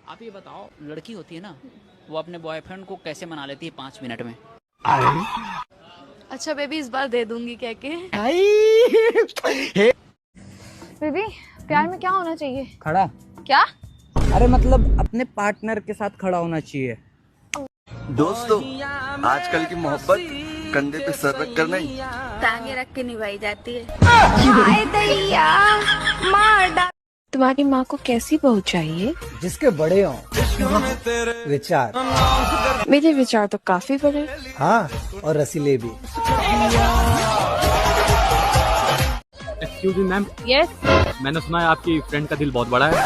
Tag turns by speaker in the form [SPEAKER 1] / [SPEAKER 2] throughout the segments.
[SPEAKER 1] आप ये बताओ, लड़की होती है ना, वो अपने बॉयफ्रेंड को कैसे मना लेती है 5 मिनट में?
[SPEAKER 2] अच्छा बेबी, इस बार दे दूंगी कह के। बेबी, प्यार में क्या होना चाहिए?
[SPEAKER 3] खड़ा।
[SPEAKER 2] क्या?
[SPEAKER 3] अरे मतलब अपने पार्टनर के साथ खड़ा होना चाहिए।
[SPEAKER 4] दोस्तों, आजकल की मोहब्बत कंधे पे सर रख कर नहीं,
[SPEAKER 2] टांगे रख के निभाई जाती है। तुम्हारी माँ को कैसी बहू चाहिए?
[SPEAKER 3] जिसके बड़े हों विचार।
[SPEAKER 2] मेरे विचार तो काफी बड़े।
[SPEAKER 3] हाँ, और रसीले भी।
[SPEAKER 5] Excuse me ma'am,
[SPEAKER 2] yes.
[SPEAKER 5] मैंने सुना है आपकी फ्रेंड का दिल बहुत बड़ा है।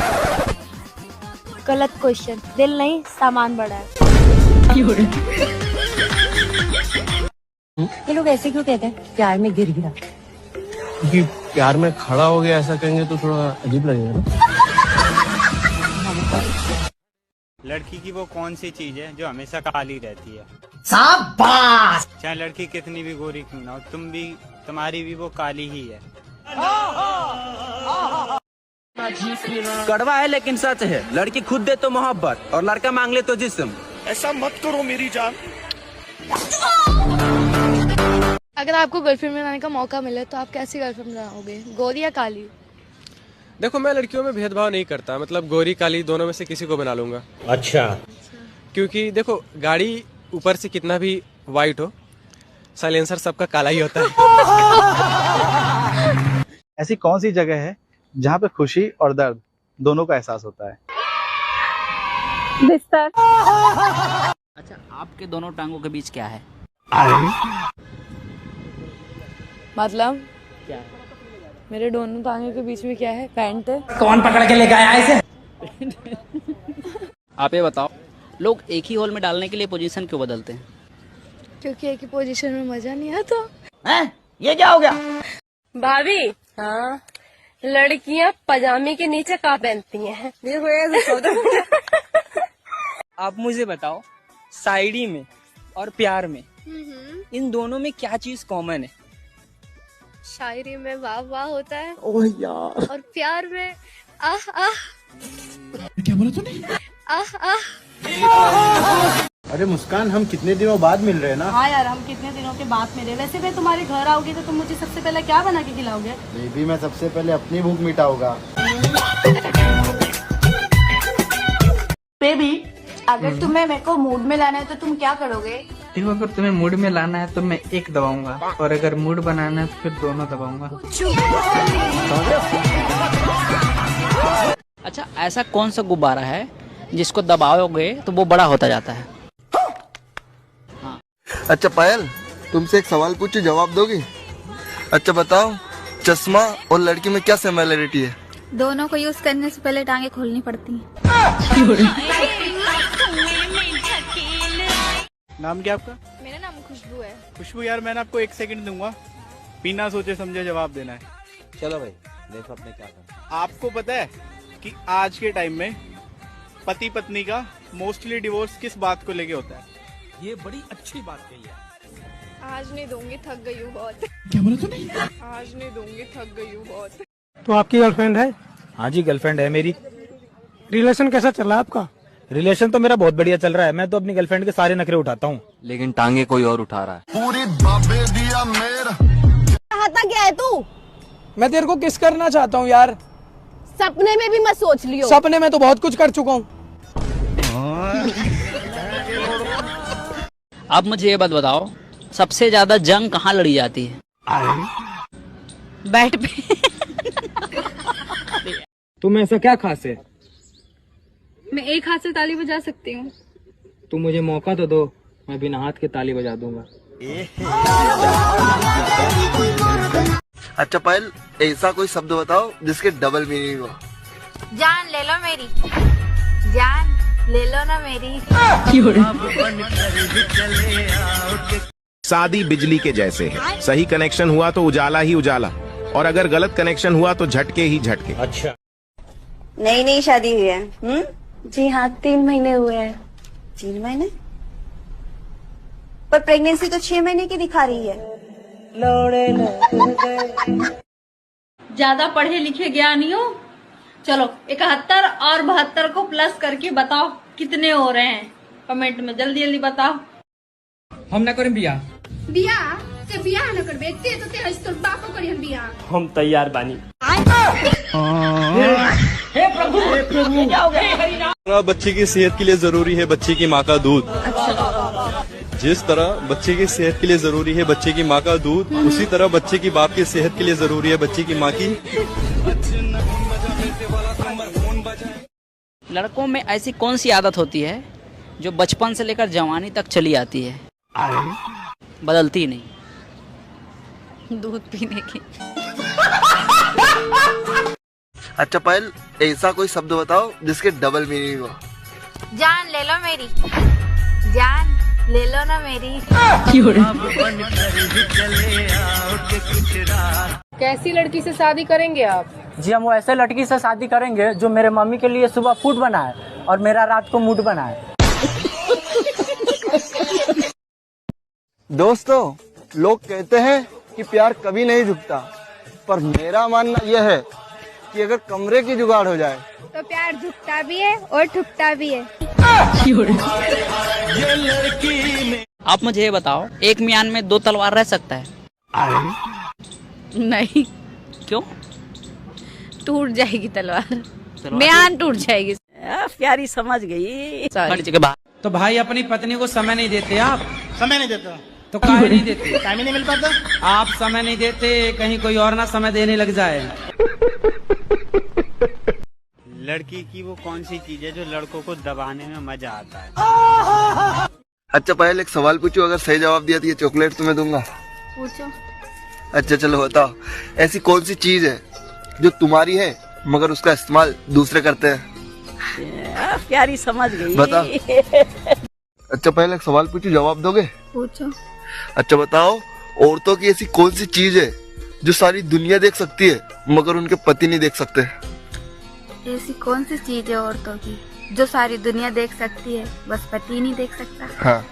[SPEAKER 2] गलत क्वेश्चन, दिल नहीं सामान बड़ा है। ये लोग ऐसे क्यों कहते हैं प्यार में गिर गिरा?
[SPEAKER 6] क्योंकि प्यार में खड़ा हो गया ऐसा कहेंगे तो थोड़ा अजीब लगेगा ना।
[SPEAKER 7] लड़की की वो कौन सी चीज है जो हमेशा काली रहती है?
[SPEAKER 3] शाबाश।
[SPEAKER 7] चाहे लड़की कितनी भी गोरी क्यों ना हो, तुम्हारी भी वो काली ही है।
[SPEAKER 8] कड़वा है लेकिन सच है। लड़की खुद दे तो मोहब्बत और लड़का मांग ले तो जिस्म।
[SPEAKER 4] ऐसा मत करो मेरी जान।
[SPEAKER 2] अगर आपको गर्लफ्रेंड बनाने का मौका मिले तो आप कैसी गर्लफ्रेंड बनाओगे, गोरी या काली?
[SPEAKER 6] देखो, मैं लड़कियों में भेदभाव नहीं करता, मतलब गोरी काली दोनों में से किसी को बना लूंगा।
[SPEAKER 8] अच्छा।
[SPEAKER 6] क्योंकि देखो, गाड़ी ऊपर से कितना भी वाइट हो, साइलेंसर सबका काला ही होता है।
[SPEAKER 9] ऐसी कौन सी जगह है जहाँ पे खुशी और दर्द दोनों का एहसास होता है?
[SPEAKER 2] बिस्तर।
[SPEAKER 1] अच्छा, आपके दोनों टांगों के बीच क्या है?
[SPEAKER 2] मतलब
[SPEAKER 1] क्या है?
[SPEAKER 2] मेरे दोनों टांगों के बीच में क्या है? पैंट है।
[SPEAKER 3] कौन पकड़ के लेके आया इसे?
[SPEAKER 1] आप ये बताओ, लोग एक ही होल में डालने के लिए पोजीशन क्यों बदलते हैं?
[SPEAKER 2] क्योंकि एक ही पोजीशन में मजा नहीं आता।
[SPEAKER 3] हैं? ये क्या हो गया?
[SPEAKER 10] भाभी, हाँ, लड़कियां पजामे के नीचे क्या पहनती हैं?
[SPEAKER 3] आप मुझे बताओ, शायरी में और प्यार में इन दोनों में क्या चीज कॉमन है?
[SPEAKER 2] शायरी में वाह वाह होता है।
[SPEAKER 4] ओह यार।
[SPEAKER 2] और प्यार में आह आह।
[SPEAKER 4] क्या बोला तूने?
[SPEAKER 2] आह आह।
[SPEAKER 9] अरे मुस्कान, हम कितने दिनों बाद मिल रहे हैं ना?
[SPEAKER 10] हाँ यार, हम कितने दिनों के बाद मिले। वैसे मैं तुम्हारे घर आओगी तो तुम मुझे सबसे पहले क्या बना के खिलाओगे?
[SPEAKER 9] बेबी, मैं सबसे पहले अपनी भूख मिटाऊंगा।
[SPEAKER 10] बेबी, अगर तुम्हें मेरे को मूड में लाना है तो तुम क्या करोगे?
[SPEAKER 3] देखो, अगर तुम्हें मूड में लाना है तो मैं एक दबाऊंगा, और अगर मूड बनाना है तो फिर दोनों दबाऊंगा।
[SPEAKER 1] अच्छा, ऐसा कौन सा गुब्बारा है जिसको दबाओगे तो वो बड़ा होता जाता है?
[SPEAKER 4] अच्छा पायल, तुमसे एक सवाल पूछूं, जवाब दोगी? अच्छा बताओ, चश्मा और लड़की में क्या सिमिलरिटी है?
[SPEAKER 2] दोनों को यूज करने से पहले टांगे खोलनी पड़ती हैं।
[SPEAKER 9] नाम क्या आपका?
[SPEAKER 2] मेरा नाम खुशबू है।
[SPEAKER 9] खुशबू यार, मैंने आपको 1 सेकंड दूंगा, बिना सोचे समझे जवाब देना है।
[SPEAKER 8] चलो भाई, देखो अपने क्या करना।
[SPEAKER 9] आपको पता है कि आज के टाइम में पति पत्नी का मोस्टली डिवोर्स किस बात को लेके होता है?
[SPEAKER 8] ये बड़ी अच्छी बात कही है।
[SPEAKER 2] आज नहीं दूंगी, थक गई हूँ बहुत।
[SPEAKER 4] क्या बोला तूने?
[SPEAKER 2] आज नहीं दूंगी, थक गई हूँ बहुत।
[SPEAKER 9] तो आपकी गर्लफ्रेंड है?
[SPEAKER 3] हाँ जी, गर्लफ्रेंड है मेरी।
[SPEAKER 9] रिलेशन कैसा चल रहा है आपका?
[SPEAKER 3] रिलेशन तो मेरा बहुत बढ़िया चल रहा है। मैं तो अपनी गर्लफ्रेंड के सारे नखरे उठाता हूँ।
[SPEAKER 8] लेकिन टांगे कोई और उठा रहा है।
[SPEAKER 4] पूरी बाबे दिया मेरा।
[SPEAKER 10] चाहता क्या है तू?
[SPEAKER 3] मैं तेरे को किस करना चाहता हूँ यार।
[SPEAKER 10] सपने में भी मत सोच लियो।
[SPEAKER 3] सपने में तो बहुत कुछ कर चुका हूँ।
[SPEAKER 1] अब मुझे ये बात बताओ, सबसे ज्यादा जंग कहाँ लड़ी जाती है? बैट पे।
[SPEAKER 3] तुम ऐसा क्या खास है?
[SPEAKER 2] मैं एक हाथ से ताली बजा सकती हूँ।
[SPEAKER 3] तुम मुझे मौका तो दो, मैं बिना हाथ के ताली बजा दूंगा।
[SPEAKER 4] अच्छा पायल, ऐसा कोई शब्द बताओ जिसके डबल मीनिंग हो।
[SPEAKER 2] जान ले लो मेरी, जान ले लो ना मेरी।
[SPEAKER 11] शादी बिजली के जैसे है, सही कनेक्शन हुआ तो उजाला ही उजाला, और अगर गलत कनेक्शन हुआ तो झटके ही झटके।
[SPEAKER 3] अच्छा,
[SPEAKER 10] नई नई शादी हुई है? जी हाँ, 3 महीने हुए हैं। 3 महीने? पर प्रेगनेंसी तो 6 महीने की दिखा रही है। ज्यादा पढ़े लिखे ज्ञानियों, चलो 71 और 72 को प्लस करके बताओ कितने हो रहे हैं। कमेंट में जल्दी जल्दी बताओ।
[SPEAKER 3] हम ना करें बिया।
[SPEAKER 2] बिया से बिया न करबे ते तो ते हस तोर बाप करियन बिया।
[SPEAKER 3] हम तैयार बानी।
[SPEAKER 9] बच्चे की सेहत के लिए जरूरी है बच्चे की माँ का दूध। जिस तरह बच्चे की सेहत के लिए जरूरी है बच्चे की माँ का दूध, उसी तरह बच्चे की बाप की सेहत के लिए जरूरी है बच्चे की माँ की।
[SPEAKER 1] लड़कों में ऐसी कौन सी आदत होती है जो बचपन से लेकर जवानी तक चली आती है, बदलती नहीं?
[SPEAKER 10] दूध पीने की।
[SPEAKER 4] अच्छा पायल, ऐसा कोई शब्द बताओ जिसके डबल मीनिंग हो।
[SPEAKER 2] जान ले लो मेरी, जान ले लो ना मेरी।
[SPEAKER 10] कैसी लड़की से शादी करेंगे आप?
[SPEAKER 3] जी हम वो ऐसे लड़की से शादी करेंगे जो मेरे मम्मी के लिए सुबह फूड बनाए और मेरा रात को मूड बनाए।
[SPEAKER 4] दोस्तों, लोग कहते हैं कि प्यार कभी नहीं झुकता, पर मेरा मानना यह है कि अगर कमरे की जुगाड़ हो जाए
[SPEAKER 2] तो प्यार झुकता भी है और ठुकता भी है।
[SPEAKER 1] आप मुझे ये बताओ, एक म्यान में 2 तलवार रह सकता है?
[SPEAKER 10] नहीं,
[SPEAKER 1] क्यों?
[SPEAKER 10] टूट जाएगी तलवार, म्यान टूट जाएगी। प्यारी समझ गई।
[SPEAKER 1] हर जगह बाहर।
[SPEAKER 3] तो भाई अपनी पत्नी को समय नहीं देते आप?
[SPEAKER 9] समय नहीं देता
[SPEAKER 3] तो काहे नहीं देते?
[SPEAKER 9] टाइम ही नहीं मिल पाता।
[SPEAKER 3] आप समय नहीं देते, कहीं कोई और ना समय देने लग जाए।
[SPEAKER 7] लड़की की वो कौन सी चीज है जो लड़कों को दबाने में मजा आता है?
[SPEAKER 4] अच्छा पायल, एक सवाल पूछूं, अगर सही जवाब दिया तो ये चॉकलेट तुम्हें दूंगा।
[SPEAKER 2] पूछो।
[SPEAKER 4] अच्छा चलो बताओ, ऐसी कौन सी चीज है जो तुम्हारी है मगर उसका इस्तेमाल दूसरे करते हैं?
[SPEAKER 10] प्यारी समझ गई।
[SPEAKER 4] बता। अच्छा पहले एक सवाल पूछूं, जवाब दोगे?
[SPEAKER 2] पूछो।
[SPEAKER 4] अच्छा बताओ, औरतों की ऐसी कौन सी चीज है जो सारी दुनिया देख सकती है मगर उनके पति नहीं देख सकते?
[SPEAKER 2] ऐसी कौन सी चीज है औरतों की जो सारी दुनिया देख सकती है, बस पति नहीं देख सकता?
[SPEAKER 4] हाँ।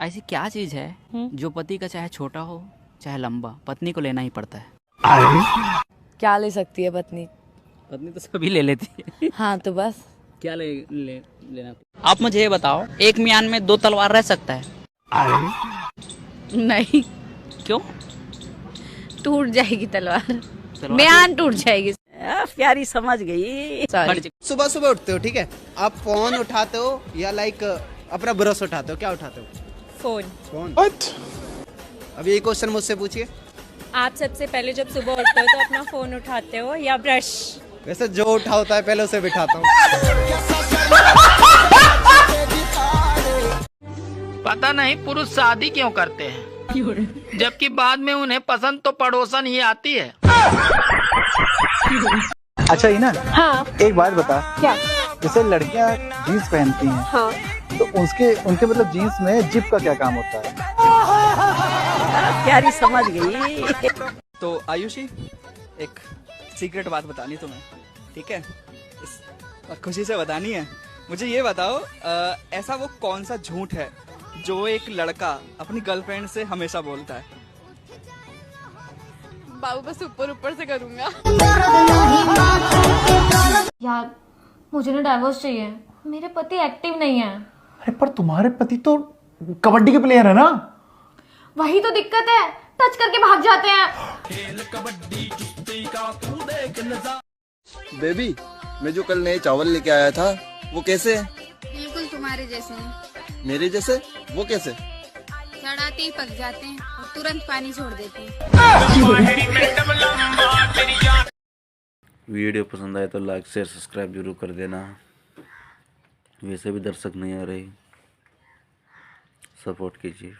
[SPEAKER 1] ऐसी क्या चीज है जो पति का चाहे छोटा हो चाहे लंबा, पत्नी को लेना ही पड़ता है?
[SPEAKER 10] क्या ले सकती है पत्नी?
[SPEAKER 1] पत्नी तो सभी ले लेती है।
[SPEAKER 10] हाँ तो बस
[SPEAKER 1] क्या लेना? आप मुझे ये बताओ, एक म्यान में 2 तलवार रह सकता है?
[SPEAKER 10] नहीं,
[SPEAKER 1] क्यों?
[SPEAKER 10] टूट जाएगी तलवार, म्यान टूट जाएगी। प्यारी समझ गई।
[SPEAKER 6] सुबह सुबह उठते हो, ठीक है, आप फोन उठाते हो या लाइक अपना ब्रश उठाते हो? क्या उठाते हो? फोन। अब ये क्वेश्चन मुझसे पूछिए।
[SPEAKER 10] आप सबसे पहले जब सुबह उठते हो तो अपना फोन उठाते हो या ब्रश?
[SPEAKER 6] वैसे जो उठा होता है पहले उसे बिठाता हूँ।
[SPEAKER 1] पता नहीं पुरुष शादी क्यों करते हैं, जबकि बाद में उन्हें पसंद तो पड़ोसन ही आती है।
[SPEAKER 9] अच्छा इना,
[SPEAKER 10] हाँ।
[SPEAKER 9] एक बात बता,
[SPEAKER 10] क्या?
[SPEAKER 9] जैसे लड़कियां जीन्स पहनती हैं,
[SPEAKER 10] हाँ।
[SPEAKER 9] तो उनके मतलब जीन्स में जिप का क्या काम होता है?
[SPEAKER 10] प्यारी समझ गई।
[SPEAKER 3] तो आयुषी, एक सीक्रेट बात बतानी तुम्हें, ठीक है? खुशी से बतानी है। मुझे ये बताओ, ऐसा वो कौन सा झूठ है जो एक लड़का अपनी गर्लफ्रेंड से हमेशा बोलता है?
[SPEAKER 2] बाबू बस ऊपर ऊपर से करूंगा।
[SPEAKER 12] यार मुझे ना डाइवोर्स चाहिए, मेरे पति एक्टिव नहीं है।
[SPEAKER 9] अरे पर तुम्हारे पति तो कबड्डी के प्लेयर है ना?
[SPEAKER 12] वही तो दिक्कत है, टच करके भाग जाते हैं।
[SPEAKER 4] बेबी, मैं जो कल नए चावल लेके आया था वो कैसे है?
[SPEAKER 2] बिल्कुल तुम्हारे जैसे हैं।
[SPEAKER 4] मेरे जैसे? वो कैसे?
[SPEAKER 2] चढ़ाते ही पक जाते हैं और तुरंत पानी छोड़ देते हैं।
[SPEAKER 13] वीडियो पसंद आए तो लाइक शेयर सब्सक्राइब जरूर कर देना। वैसे भी दर्शक नहीं आ रहे, सपोर्ट कीजिए।